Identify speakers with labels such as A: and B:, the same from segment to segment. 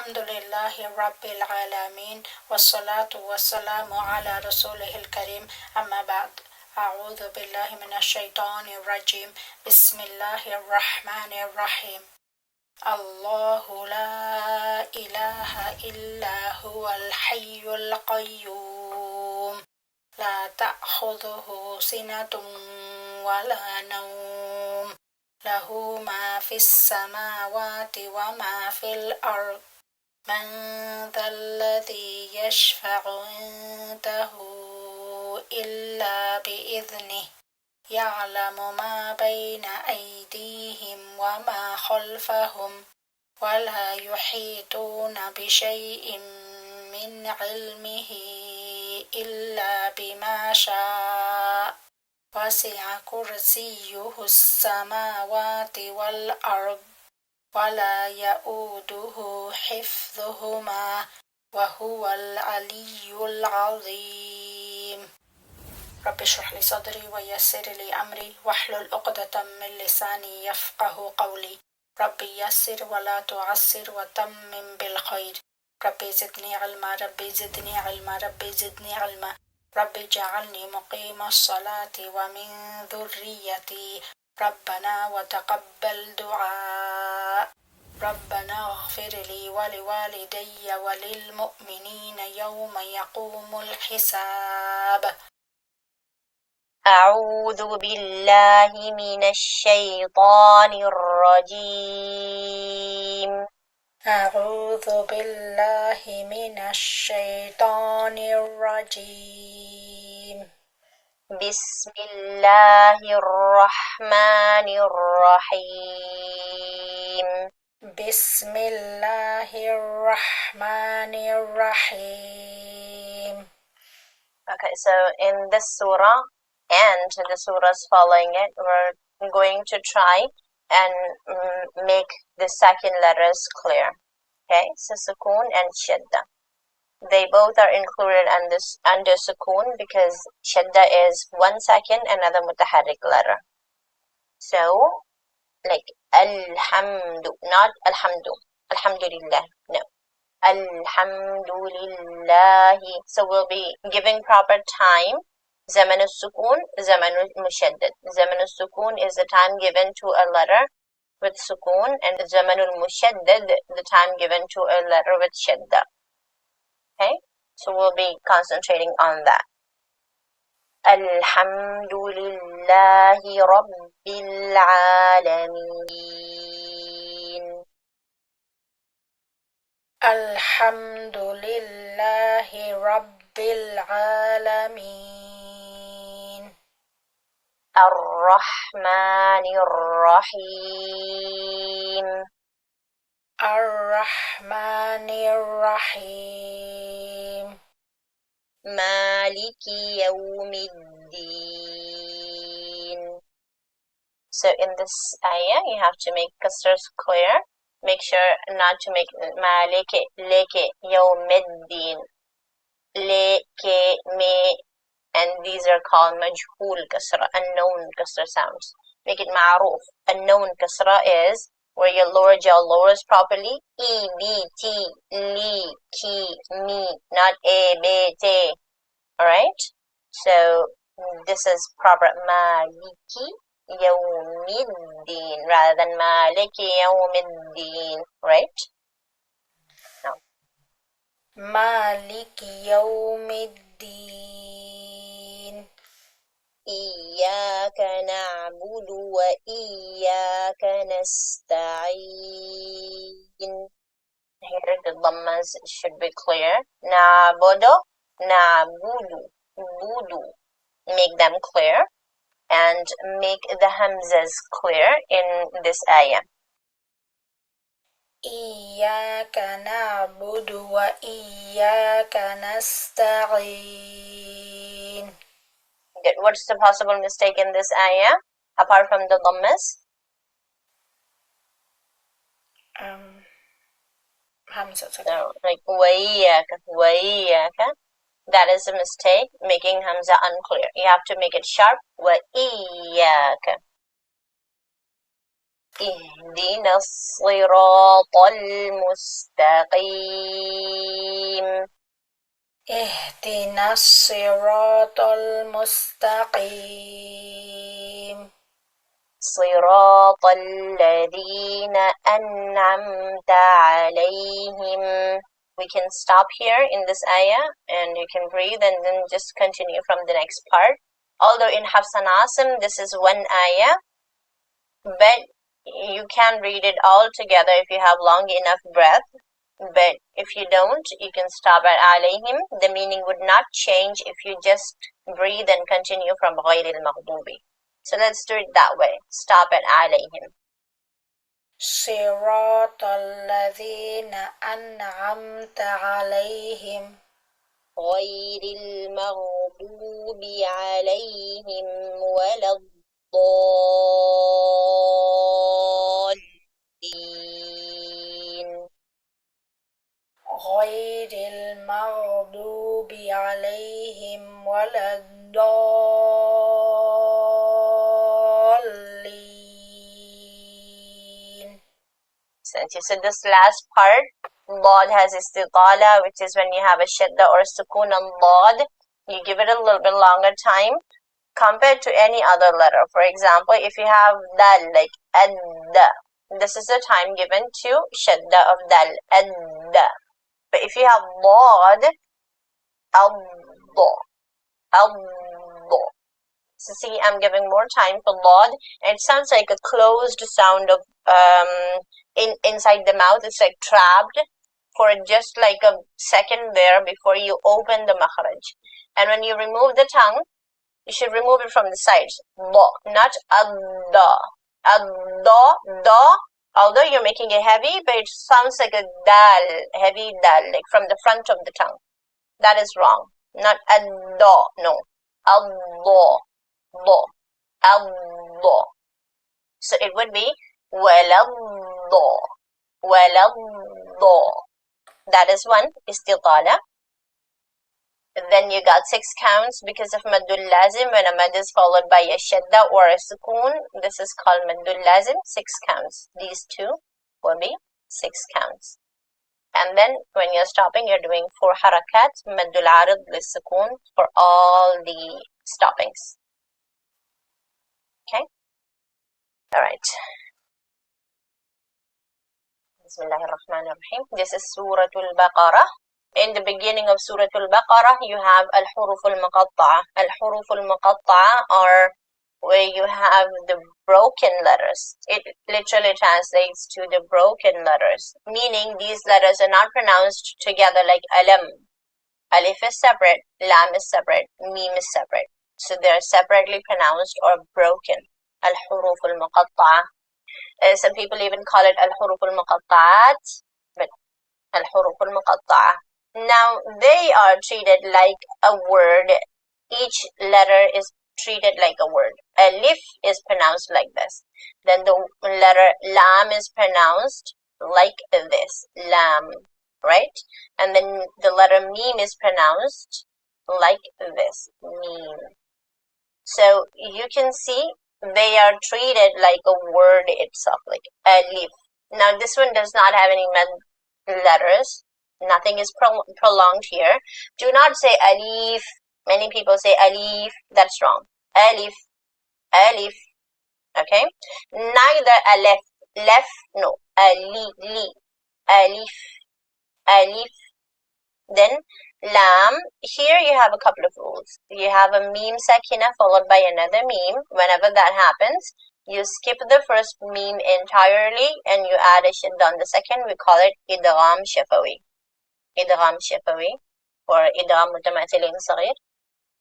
A: الحمد لله رب العالمين والصلاة والسلام على رسوله الكريم أما بعد أعوذ بالله من الشيطان الرجيم بسم الله الرحمن الرحيم الله لا إله إلا هو الحي القيوم لا تأخذه سنة ولا نوم له ما في السماوات وما في الأرض من ذا الذي يشفع عنده إلا بإذنه يعلم ما بين أيديهم وما خلفهم ولا يحيطون بشيء من علمه إلا بما شاء وسع كرسيه السماوات والأرض ولا يؤوده حفظهما وهو العلي العظيم رب اشرح لي صدري ويسر لي أمري واحلل عقدة من لساني يفقه قولي ربي يسر ولا تعسر وتمم بالخير ربي زدني علما ربي زدني علما ربي زدني علما رب اجعلني مقيم الصلاة ومن ذريتي ربنا وتقبل دعاء ربنا اغفر لي ولوالدي وللمؤمنين يوم يقوم الحساب
B: أعوذ بالله من الشيطان الرجيم
A: أعوذ بالله من الشيطان الرجيم
B: بسم الله الرحمن الرحيم
A: بسم الله الرحمن الرحيم
B: Okay, so in this surah and the surahs following it, we're going to try and make the second letters clear. Okay, so sukoon and shadda. They both are included under sukoon because shadda is 1 second, another mutaharrik letter. So, like alhamdu, not alhamdu, alhamdulillah, no. Alhamdulillahi. So we'll be giving proper time. Zaman al-Sukun, Zaman al-Mushaddad. Zaman al-Sukun is the time given to a letter with Sukun, and Zaman al-Mushaddad, the time given to a letter with Shadda. Okay? So we'll be concentrating on that. Alhamdulillahi Rabbil Alameen.
A: Alhamdulillahi Rabbil Alameen.
B: Ar-Rahmanir Rahim.
A: Ar-Rahmanir Rahim.
B: Maliki Yawmiddin. So in this ayah, you have to make kasras clear. Make sure not to make maliki, leke, yawmiddin, leke, me, and these are called majhul kasra, unknown kasra sounds. Make it ma'roof. Unknown kasra is where your lower jaw lowers properly. E, B, T, li, ki, mi, not A, B, T. Alright? So this is proper maliki Yawmiddin rather than Maliki Yawmiddin, right? No.
A: Maliki Yawmiddin.
B: Iyyaka na'budu wa iyyaka nasta'in. Here the dhammas should be clear. Na'budu, na'budu, budu. Make them clear. And make the hamzas clear in this ayah.
A: Iyyaka na'budu wa iyyaka nasta'in.
B: Good. What's the possible mistake in this ayah apart from the dhammas?
A: Hamza.
B: So, like wa iyyaka. That is a mistake, making hamza unclear. You have to make it sharp. Wa iyyaka. اهدنا الصراط المستقيم.
A: اهدنا الصراط المستقيم.
B: صراط الذين أنعمت عليهم. We can stop here in this ayah and you can breathe and then just continue from the next part. Although in Hafs and Asim this is one ayah, but you can read it all together if you have long enough breath. But if you don't, you can stop at alayhim. The meaning would not change if you just breathe and continue from غير المغضوب. So let's do it that way. Stop at alayhim.
A: صراط الذين أنعمت عليهم
B: غير المغضوب عليهم ولا الضالين.
A: غير المغضوب عليهم ولا الضالين.
B: Since you said this last part, Lord has istitala, which is when you have a shadda or a sukoon on Lord, you give it a little bit longer time compared to any other letter. For example, if you have dal, like adda, this is the time given to shadda of dal, adda. But if you have Lord, Allah, Allah. So see, I'm giving more time for Lord, and it sounds like a closed sound of inside the mouth. It's like trapped for just like a second there before you open the makhraj. And when you remove the tongue, you should remove it from the sides. Lo, not adda. Adda, da. Although you're making it heavy, but it sounds like a dal, heavy dal, like from the front of the tongue. That is wrong. Not adda, no. Allah, Allah, Allah. So it would be walallah, walallah. That is one, istitala. Then you got 6 counts because of maddul lazim. When a mad is followed by a shadda or a sukoon, this is called maddul lazim. 6 counts. These two will be 6 counts. And then when you're stopping, you're doing 4 harakat, maddul arid lis sukoon for all the stoppings. Okay? Alright. Bismillahirrahmanirrahim. This is Surah Al-Baqarah. In the beginning of Surah Al-Baqarah, you have Al-Huruf Al-Muqatta'a. Al-Huruf Al-Muqatta'a are where you have the broken letters. It literally translates to the broken letters, meaning these letters are not pronounced together like alam. Alif is separate, lam is separate, mim is separate. So they are separately pronounced or broken. Al-Huruf Al-Muqatta'a. Some people even call it Al-Huruf Al-Muqatta'at, but Al-Huruf Al-Muqatta'a. Now, they are treated like a word. Each letter is treated like a word. Alif is pronounced like this. Then the letter lam is pronounced like this. Lam, right? And then the letter mim is pronounced like this. Mim. So you can see they are treated like a word itself, like alif. Now, this one does not have any letters. Nothing is prolonged here. Do not say alif. Many people say alif. That's wrong. Alif, alif. Okay? Neither alif, lef, no. Ali, li, alif, alif. Then lam. Here you have a couple of rules. You have a meme sakina followed by another meme. Whenever that happens, you skip the first meme entirely and you add a shadda on the second. We call it idgham shafawi. Idgham shafawi or idgham mutamathilin saghir.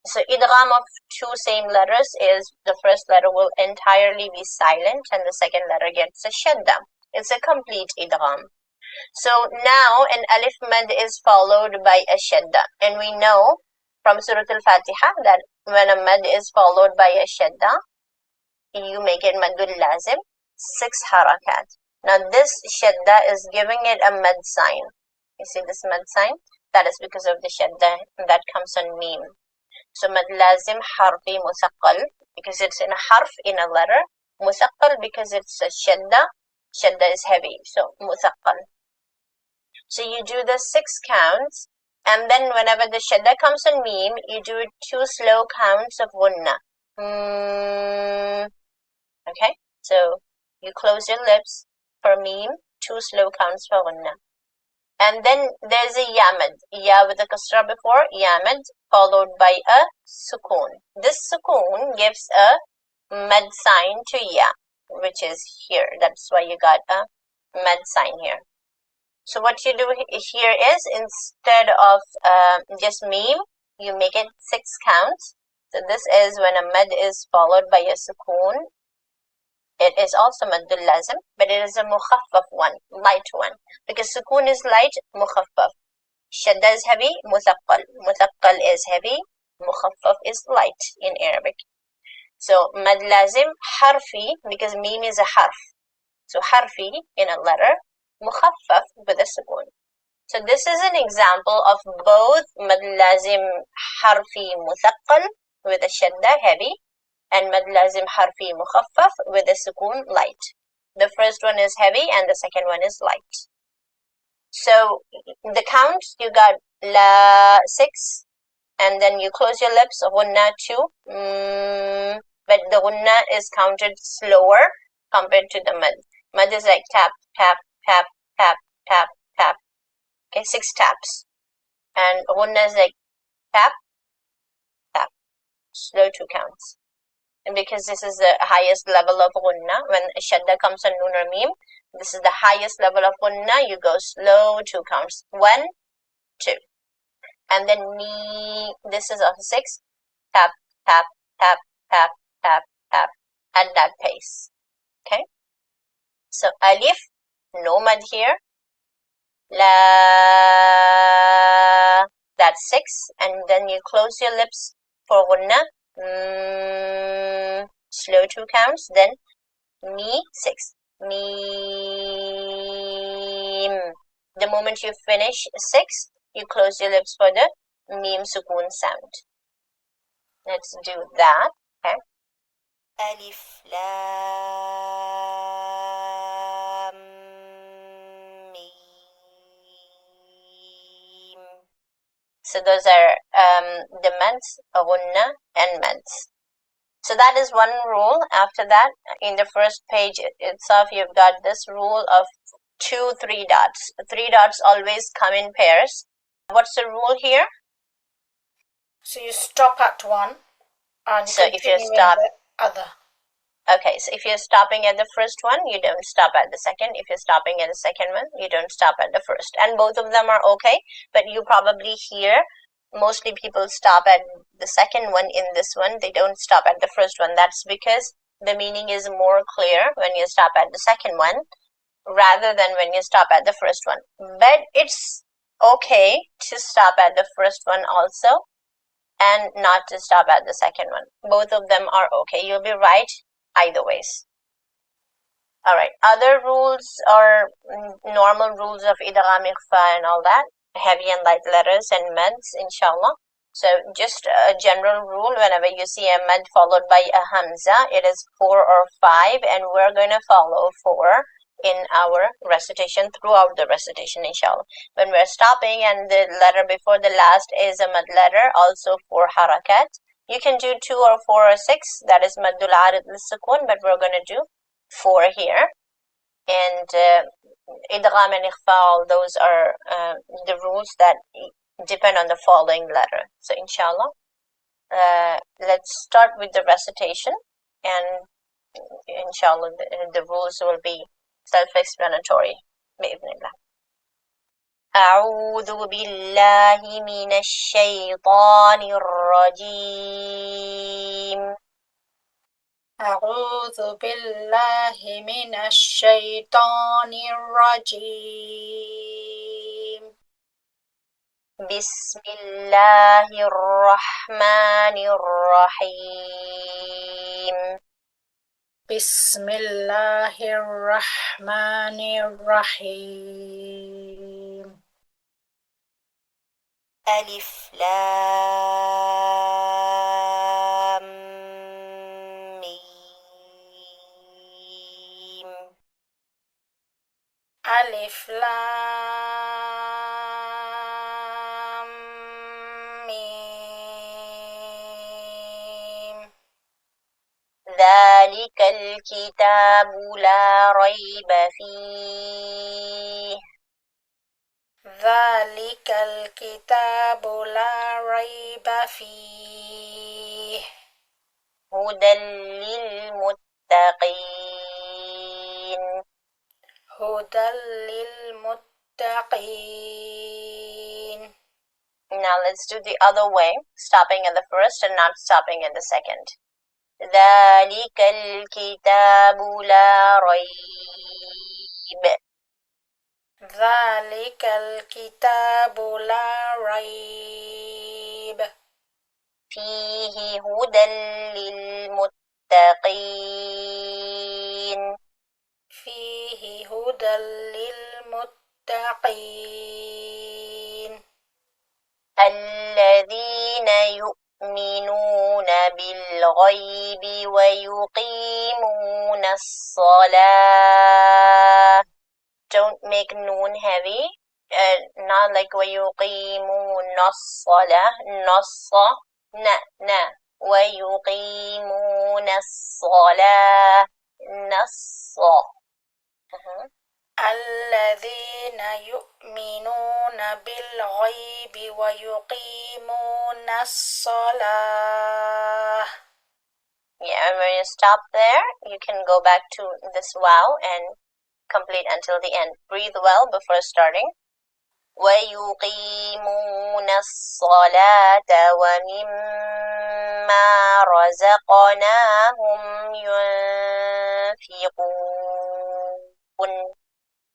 B: So idgham of 2 same letters is the first letter will entirely be silent and the second letter gets a shadda. It's a complete idgham. So now an alif mad is followed by a shadda. And we know from Surah Al-Fatiha that when a mad is followed by a shadda, you make it maddul lazim, 6 harakat. Now this shadda is giving it a mad sign. You see this mad sign? That is because of the shadda that comes on meme. So mad lazim harfi musaqqal, because it's in a harf, in a letter, Musaqqal because it's a shadda. Shadda is heavy, so musaqqal. So you do the 6 counts, and then whenever the shadda comes on meme, you do 2 slow counts of gunna. Okay, so you close your lips for meme, 2 slow counts for gunna. And then there's a yamad, ya with a kasra before, yamad, followed by a sukoon. This sukoon gives a mad sign to ya, which is here. That's why you got a mad sign here. So what you do here is, instead of just meme, you make it 6 counts. So this is when a mad is followed by a sukoon. It is also maddul lazim, but it is a mukhaffaf one, light one. Because sukoon is light, mukhaffaf. Shadda is heavy, muthaqqal. Muthaqqal is heavy, mukhaffaf is light in Arabic. So mad lazim, harfi, because meme is a harf. So harfi in a letter, mukhaffaf with a sukoon. So this is an example of both mad lazim harfi muthaqqal with a shadda heavy, and mad lazim harfi mukhaffaf with a sukoon light. The first one is heavy and the second one is light. So the count, you got la 6, and then you close your lips, gunna 2, but the gunna is counted slower compared to the mad. Mad is like tap, tap, tap, tap, tap, tap. Okay, 6 taps. And gunna is like tap, tap. Slow 2 counts. And because this is the highest level of gunna, when shadda comes on nun or meme, this is the highest level of gunna, you go slow 2 counts. 1, 2. And then this is also 6. Tap, tap, tap, tap, tap, tap, at that pace. Okay? So alif, no mad here. La, that's 6. And then you close your lips for gunna. Slow 2 counts, then me 6. Meme. The moment you finish 6, you close your lips for the meme sukoon sound. Let's do that. Okay. Alif lam meme. So those are the mads, gunna, and mads. So that is one rule. After that, in the first page itself, you've got this rule of 2 3 dots. 3 dots always come in pairs. What's the rule here?
A: So you stop at one and
B: so if you stop
A: the other.
B: Okay, so if you're stopping at the first one, you don't stop at the second. If you're stopping at the second one, you don't stop at the first. And both of them are okay, but you probably hear mostly people stop at the second one in this one. They don't stop at the first one. That's because the meaning is more clear when you stop at the second one rather than when you stop at the first one. But it's okay to stop at the first one also and not to stop at the second one. Both of them are okay. You'll be right either ways. Alright, other rules are normal rules of idgham, ikhfa and all that. Heavy and light letters and mads, inshallah. So just a general rule, whenever you see a mad followed by a hamza, it is 4 or 5, and we're going to follow 4 in our recitation, throughout the recitation, inshallah. When we're stopping and the letter before the last is a mad letter, also 4 harakat. You can do 2 or 4 or 6, that is maddul arid lis-sukun, but we're going to do 4 here. And idgham and ikhfa, all those are the rules that depend on the following letter. So inshallah, let's start with the recitation, and inshallah the rules will be self-explanatory. Bi'idhnillah. أعوذ بالله من الشيطان الرجيم.
A: أعوذ بالله من الشيطان الرجيم.
B: بسم الله الرحمن الرحيم.
A: بسم الله الرحمن الرحيم.
B: ألف لام
A: ألف لام ميم
B: ذلك الكتاب لا ريب فيه
A: ذلك الكتاب لا ريب فيه
B: هدى للمتقين
A: هدى للمتقين.
B: Now let's do the other way, stopping at the first and not stopping at the second. ذلك الكتاب لا ريب
A: ذلك الكتاب لا ريب
B: فيه هدى للمتقين
A: فيه هدى للمتقين
B: الذين يؤمنون بالغيب ويقيمون الصلاة. Don't make noon heavy. Not like ويقيمون الصلاة. نا ويقيمون الصلاة.
A: الذين يؤمنون بالغيب ويقيمون الصلاة.
B: Yeah, and when you stop there, you can go back to this wow and complete until the end. Breathe well before starting. ويقيمون الصلاة ومما رزقناهم ينفقون.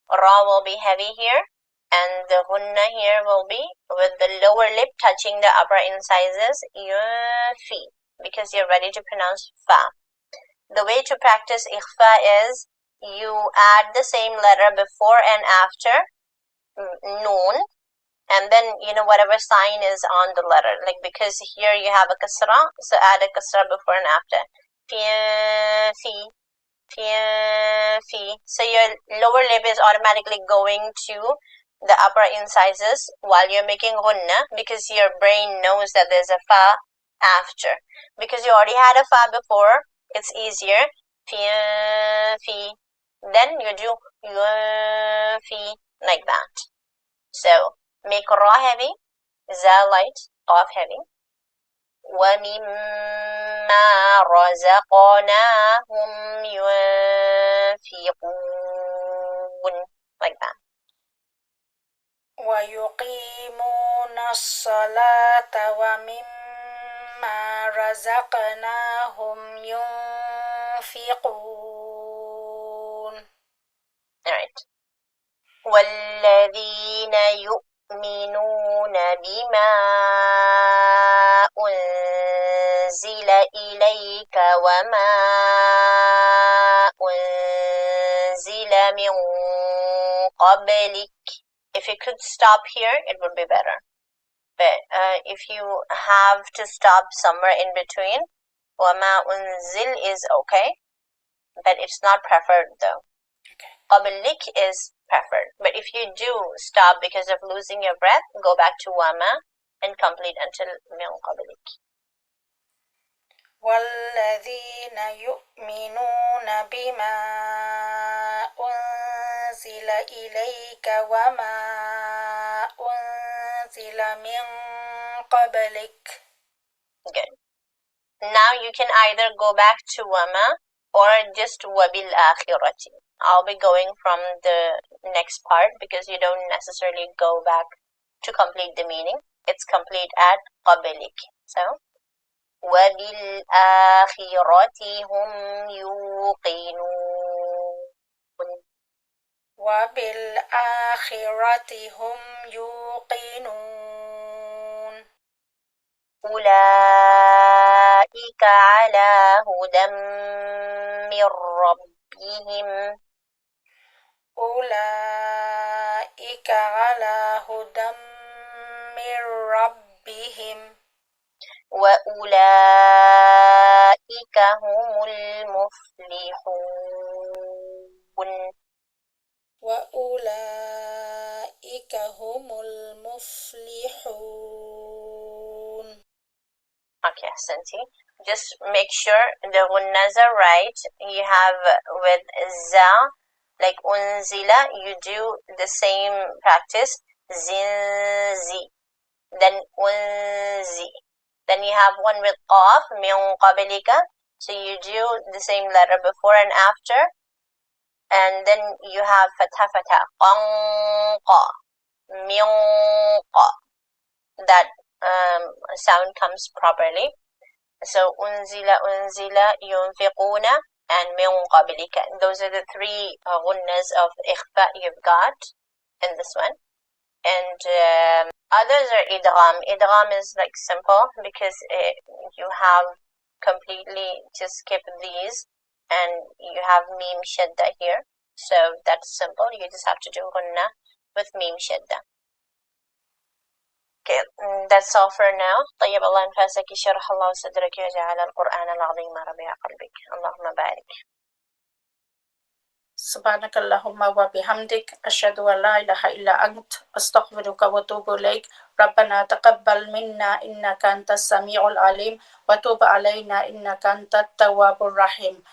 B: Ra will be heavy here, and the hunna here will be with the lower lip touching the upper incisors, yunfi, because you're ready to pronounce fa. The way to practice ikhfa is you add the same letter before and after noon, and then whatever sign is on the letter, like because here you have a kasra, so add a kasra before and after. Fi. So your lower lip is automatically going to the upper incisors while you're making ghunna, because your brain knows that there's a fa after. Because you already had a fa before, it's easier. Fi. Then you do fi like that. So make ra heavy, za light, qaf heavy. وَمِمَّا رَزَقْنَاهُمْ يُنْفِقُونَ like that.
A: ويقيمون الصلاة ومما رزقناهم ينفقون.
B: Alright. وَالَّذِينَ يُؤْمِنُونَ بِمَا أُنزِلَ إِلَيْكَ وَمَا أُنزِلَ مِن قَبْلِكَ. If you could stop here, it would be better. But if you have to stop somewhere in between, وَمَا أُنزِل is okay, but it's not preferred though. قَبْلِك is preferred. But if you do stop because of losing your breath, go back to wama and complete until min qablik.
A: والذين يؤمنون بما أنزل إليك وما أنزل من قبلك.
B: Good. Now you can either go back to wama or just wabil akhirati. I'll be going from the next part because you don't necessarily go back to complete the meaning. It's complete at qablik. So, وَبِالْآخِرَةِ هُمْ يُوقِنُونَ.
A: وبالآخرة هم يوقنون.
B: أولئك على هدى من ربهم.
A: أولئك على هدى من ربهم.
B: وأولئك هم المفلحون.
A: وأولئك أولئك هم المفلحون.
B: Okay, Santi. Just make sure the gunnas are right. You have with za, like unzila, you do the same practice. Zinzi. Then unzi. Then you have one with qaf, min qablika. So you do the same letter before and after. And then you have fatha fatha. Qanqa. Min qa. That sound comes properly. So unzila yunfiquna and min qablika. Those are the three gunnas of ikhfa you've got in this one. And others are idgham. Idgham is like simple because you have completely to skip these and you have mim shadda here. So that's simple. You just have to do gunna with mim shadda. Okay, that's all for now. طيب الله ينفعك يشرح الله صدرك ويجعل القرآن العظيم ربيع قلبك. اللهم بارك.
A: سبحانك اللهم وبحمدك أشهد أن لا إله إلا أنت أستغفرك وأتوب إليك ربنا تقبل منا إنك أنت السميع العليم وتوب علينا إنك أنت التواب الرحيم.